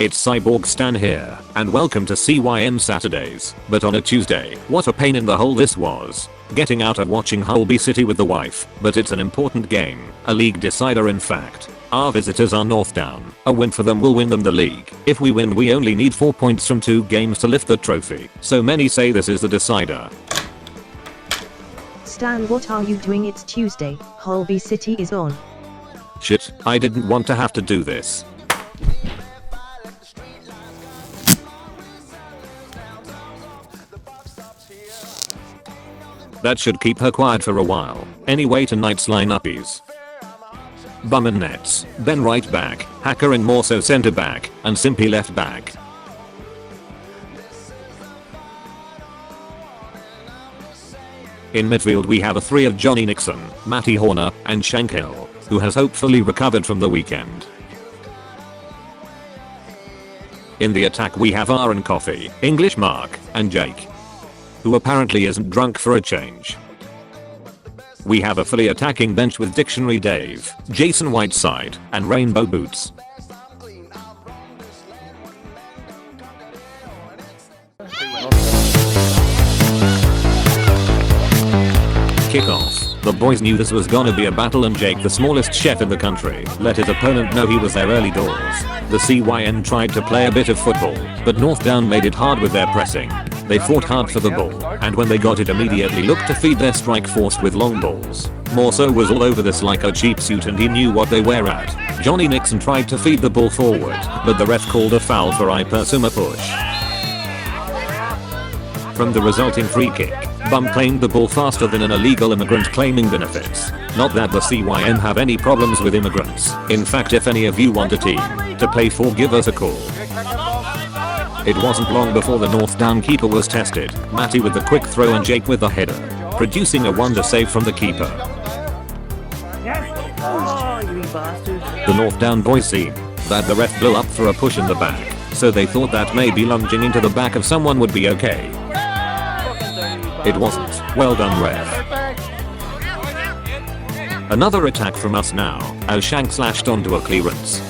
It's Cyborg Stan here, and welcome to CYM Saturdays. But on a Tuesday, what a pain in the hole this was. Getting out of watching Holby City with the wife, but it's an important game, a league decider in fact. Our visitors are North Down. A win for them will win them the league. If we win, we only need 4 points from 2 games to lift the trophy. So many say this is the decider. Stan, what are you doing? It's Tuesday. Holby City is on. Shit, I didn't want to have to do this. That should keep her quiet for a while. Anyway, tonight's lineup Bum and nets, Ben right back, Hacker and Morso center back, and Simpy left back. In midfield we have a 3 of Johnny Nixon, Matty Horner, and Shankhill, who has hopefully recovered from the weekend. In the attack we have Aaron Coffey, English Mark, and Jake, who apparently isn't drunk for a change. We have a fully attacking bench with Dictionary Dave, Jason Whiteside, and Rainbow Boots. Kickoff. The boys knew this was gonna be a battle, and Jake, the smallest chef in the country, let his opponent know he was there early doors. The CYN tried to play a bit of football, but North Down made it hard with their pressing. They fought hard for the ball, and when they got it immediately looked to feed their strike force with long balls. Morso was all over this like a cheap suit, and he knew what they were at. Johnny Nixon tried to feed the ball forward, but the ref called a foul for Ipersuma push. From the resulting free kick, Bum claimed the ball faster than an illegal immigrant claiming benefits. Not that the CYM have any problems with immigrants. In fact, if any of you want a team to play for, give us a call. It wasn't long before the North Down keeper was tested, Matty with the quick throw and Jake with the header, producing a wonder save from the keeper. The North Down boys seen that the ref blew up for a push in the back, so they thought that maybe lunging into the back of someone would be okay. It wasn't. Well done, ref. Another attack from us now, as Shank slashed onto a clearance.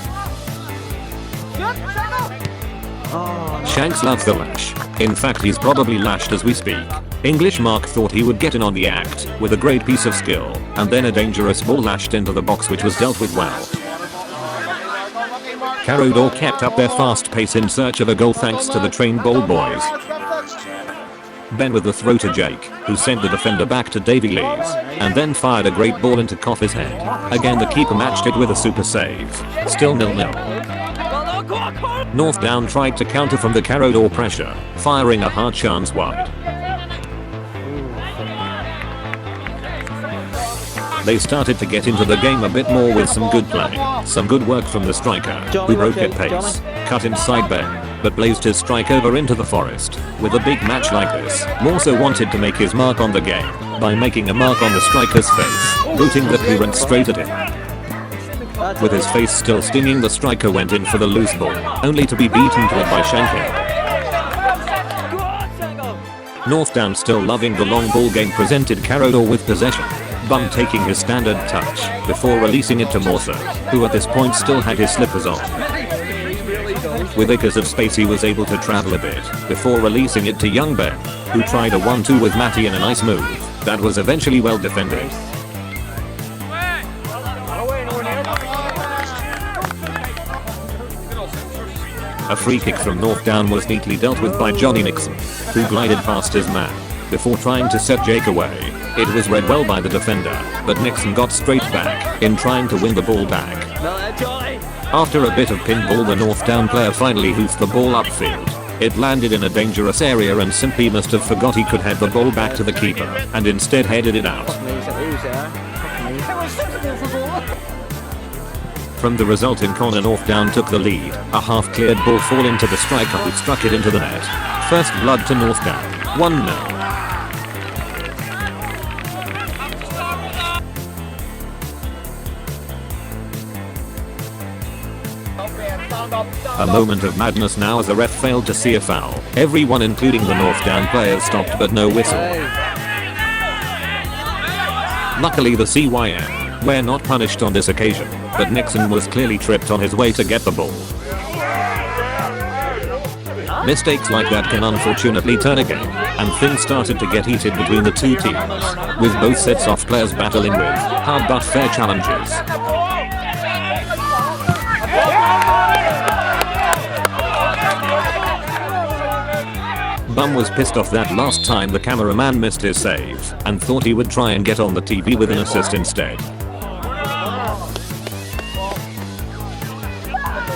Shanks loves the lash. In fact, he's probably lashed as we speak. English Mark thought he would get in on the act with a great piece of skill, and then a dangerous ball lashed into the box, which was dealt with well. Carodor kept up their fast pace in search of a goal thanks to the trained ball boys. Ben with the throw to Jake, who sent the defender back to Davy Lees, and then fired a great ball into Coffey's head. Again the keeper matched it with a super save. Still 0-0. North Down tried to counter from the Carodor pressure, firing a hard chance wide. They started to get into the game a bit more with some good play. Some good work from the striker, who broke at pace, cut inside Ben, but blazed his strike over into the forest. With a big match like this, Morso wanted to make his mark on the game by making a mark on the striker's face, booting the clearance straight at him. With his face still stinging, the striker went in for the loose ball, only to be beaten to it by Shankhill. North Down, still loving the long ball game, presented Carodor with possession, Bum taking his standard touch before releasing it to Morso, who at this point still had his slippers on. With acres of space he was able to travel a bit before releasing it to young Ben, who tried a 1-2 with Matty in a nice move that was eventually well defended. A free kick from North Down was neatly dealt with by Johnny Nixon, who glided past his man before trying to set Jake away. It was read well by the defender, but Nixon got straight back in trying to win the ball back. After a bit of pinball, the North Down player finally hoofed the ball upfield. It landed in a dangerous area, and Simpy must have forgot he could head the ball back to the keeper, and instead headed it out. From the resulting corner, North Down took the lead. A half-cleared ball fall into the striker, who struck it into the net. First blood to North Down, 1-0. A moment of madness now as the ref failed to see a foul. Everyone, including the North Down players, stopped, but no whistle. Luckily the CYM were not punished on this occasion, but Nixon was clearly tripped on his way to get the ball. Mistakes like that can unfortunately turn a game, and things started to get heated between the two teams, with both sets of players battling with hard but fair challenges. Bum was pissed off that last time the cameraman missed his save, and thought he would try and get on the TV with an assist instead.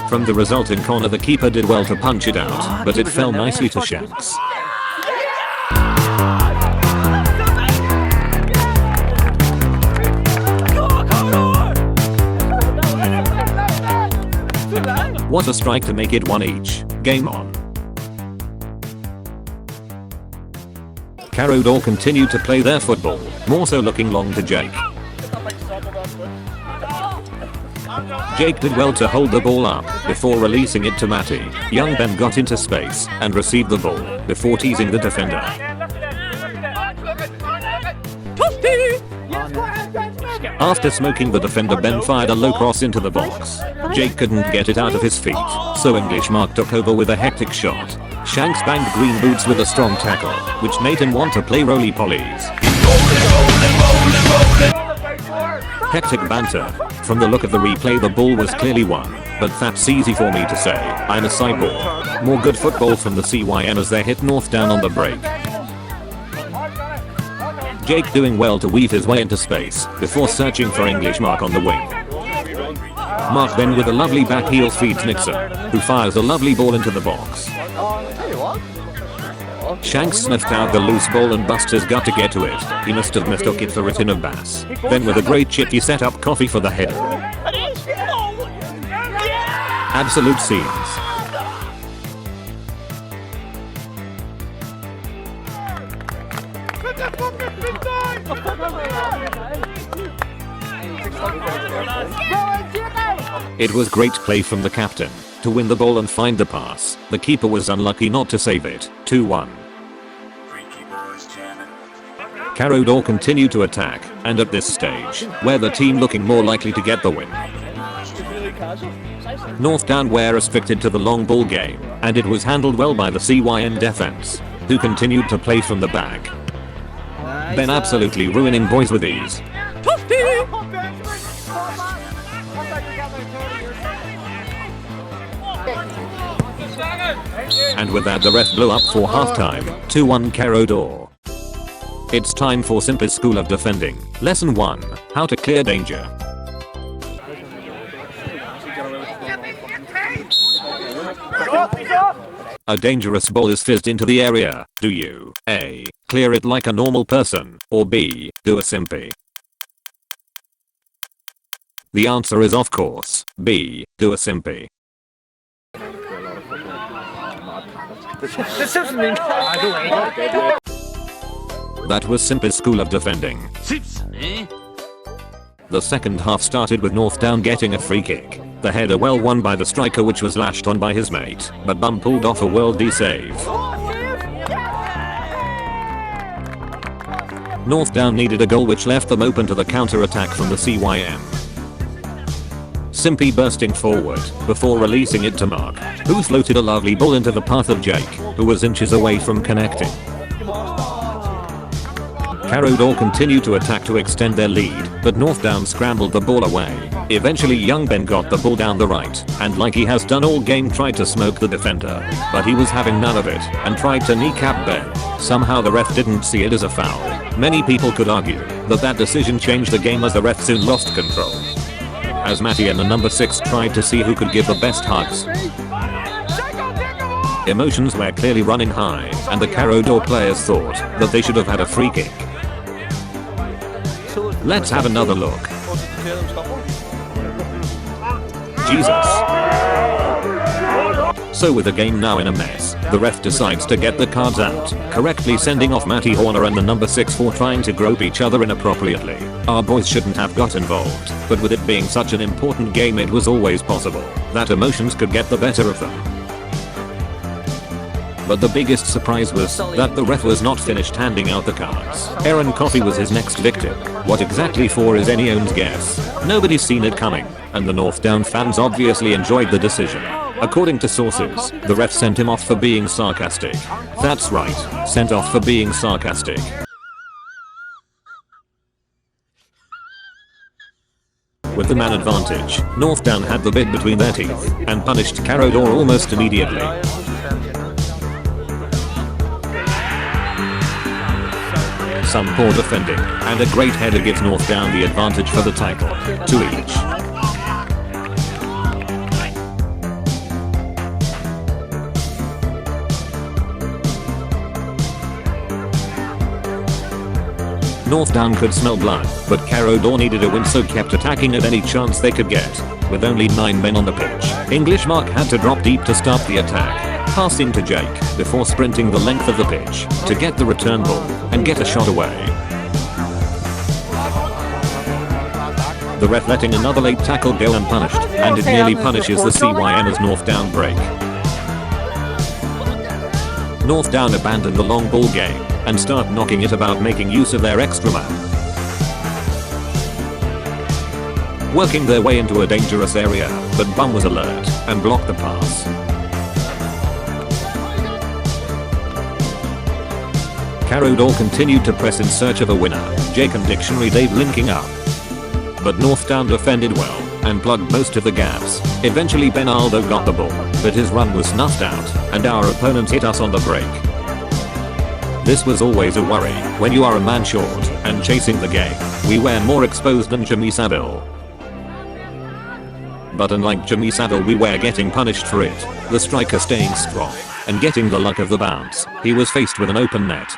From the resulting corner, the keeper did well to punch it out, but it fell nicely to Shanks. What a strike to make it 1 each. Game on. Carodor continued to play their football, more so looking long to Jake. Jake did well to hold the ball up before releasing it to Matty. Young Ben got into space and received the ball before teasing the defender. After smoking the defender, Ben fired a low cross into the box. Jake couldn't get it out of his feet, so English Mark took over with a hectic shot. Shanks banged Green Boots with a strong tackle, which made him want to play roly-polies. Hectic banter. From the look of the replay, the ball was clearly won, but that's easy for me to say. I'm a cyborg. More good football from the CYM as they hit North Down on the break. Jake doing well to weave his way into space before searching for English Mark on the wing. Mark then with a lovely back heel feeds Nixon, who fires a lovely ball into the box. Shanks sniffed out the loose ball and bust his gut to get to it. He must have mistook it for retin of bass. Then with a great chip he set up Coffee for the header. Absolute scenes. It was great play from the captain to win the ball and find the pass. The keeper was unlucky not to save it. 2-1. Carodor continued to attack, and at this stage, where the team looking more likely to get the win. North Down were restricted to the long ball game, and it was handled well by the CYM defense, who continued to play from the back. Ben absolutely ruining boys with ease. And with that the ref blew up for halftime. 2-1 Carodor. It's time for Simple School of Defending. Lesson 1. How to clear danger. A dangerous ball is fizzed into the area. Do you A. clear it like a normal person, or B. do a simpy? The answer is of course B. do a simpy. That was Simple School of Defending. The second half started with North Down getting a free kick. The header well won by the striker, which was lashed on by his mate, but Bum pulled off a worldly save. North Down needed a goal, which left them open to the counter-attack from the CYM. Simpy bursting forward before releasing it to Mark, who floated a lovely ball into the path of Jake, who was inches away from connecting. Carodor continued to attack to extend their lead, but North Down scrambled the ball away. Eventually young Ben got the ball down the right, and like he has done all game tried to smoke the defender, but he was having none of it, and tried to kneecap Ben. Somehow the ref didn't see it as a foul. Many people could argue that decision changed the game, as the ref soon lost control, as Matty and the number 6 tried to see who could give the best hugs. Emotions were clearly running high, and the Carodor players thought that they should have had a free kick. Let's have another look. Jesus. So with the game now in a mess, the ref decides to get the cards out, correctly sending off Matty Horner and the number 6 for trying to grope each other inappropriately. Our boys shouldn't have got involved, but with it being such an important game, it was always possible that emotions could get the better of them. But the biggest surprise was that the ref was not finished handing out the cards. Aaron Coffey was his next victim. What exactly for is anyone's guess. Nobody's seen it coming, and the North Down fans obviously enjoyed the decision. According to sources, the ref sent him off for being sarcastic. That's right, sent off for being sarcastic. With the man advantage, North Down had the bit between their teeth and punished Carodor almost immediately. Some poor defending and a great header gives North Down the advantage for the title. 2 each. North Down could smell blood, but Carodor needed a win, so kept attacking at any chance they could get. With only 9 men on the pitch, English Mark had to drop deep to start the attack, passing to Jake before sprinting the length of the pitch to get the return ball and get a shot away. The ref letting another late tackle go unpunished, and it nearly punishes the CYM Vs North Down break. North Down abandoned the long ball game and start knocking it about, making use of their extra man. Working their way into a dangerous area, but Bum was alert and blocked the pass. Carodor continued to press in search of a winner, Jake and Dictionary Dave linking up. But North Down defended well and plugged most of the gaps. Eventually Benaldo got the ball, but his run was snuffed out and our opponents hit us on the break. This was always a worry when you are a man short and chasing the game. We were more exposed than Jimmy Savile. But unlike Jimmy Savile, we were getting punished for it, the striker staying strong and getting the luck of the bounce. He was faced with an open net.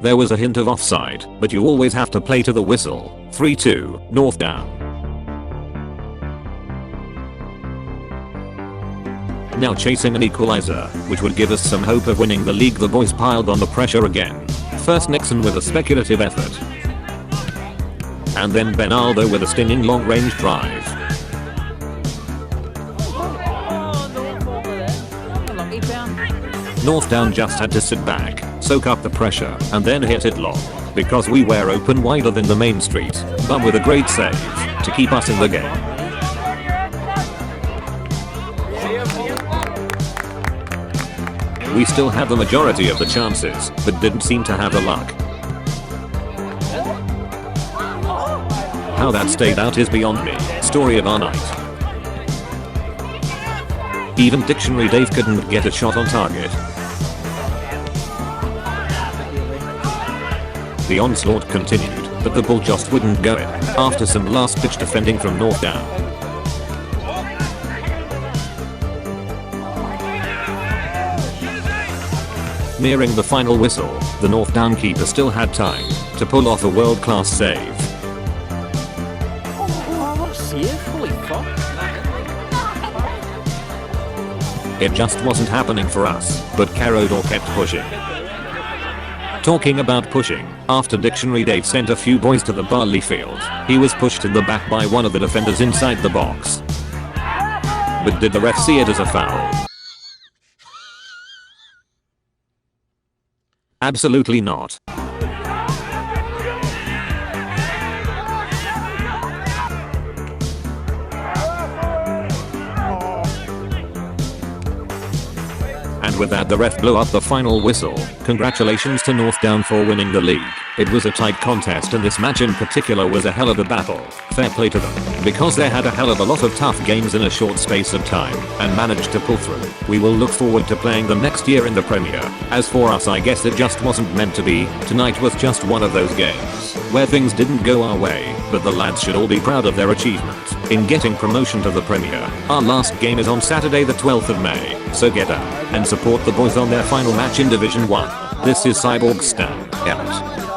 There was a hint of offside, but you always have to play to the whistle. 3-2, North Down. Now chasing an equalizer, which would give us some hope of winning the league. The boys piled on the pressure again. First Nixon with a speculative effort. And then Benaldo with a stinging long-range drive. North Down just had to sit back, soak up the pressure, and then hit it long, because we were open wider than the main street. Bum with a great save to keep us in the game. We still had the majority of the chances, but didn't seem to have the luck. How that stayed out is beyond me. Story of our night. Even Dictionary Dave couldn't get a shot on target. The onslaught continued, but the ball just wouldn't go in after some last pitch defending from North Down. Nearing the final whistle, the North Down keeper still had time to pull off a world-class save. It just wasn't happening for us, but Carodor kept pushing. Talking about pushing, after Dictionary Dave sent a few boys to the barley field, he was pushed in the back by one of the defenders inside the box. But did the ref see it as a foul? Absolutely not. And with that the ref blew up the final whistle. Congratulations to North Down for winning the league. It was a tight contest and this match in particular was a hell of a battle. Fair play to them, because they had a hell of a lot of tough games in a short space of time and managed to pull through. We will look forward to playing them next year in the Premier. As for us, I guess it just wasn't meant to be. Tonight was just one of those games where things didn't go our way, but the lads should all be proud of their achievement in getting promotion to the Premier. Our last game is on Saturday the 12th of May, so get out and support the boys on their final match in Division 1. This is Cyborg Stan, out.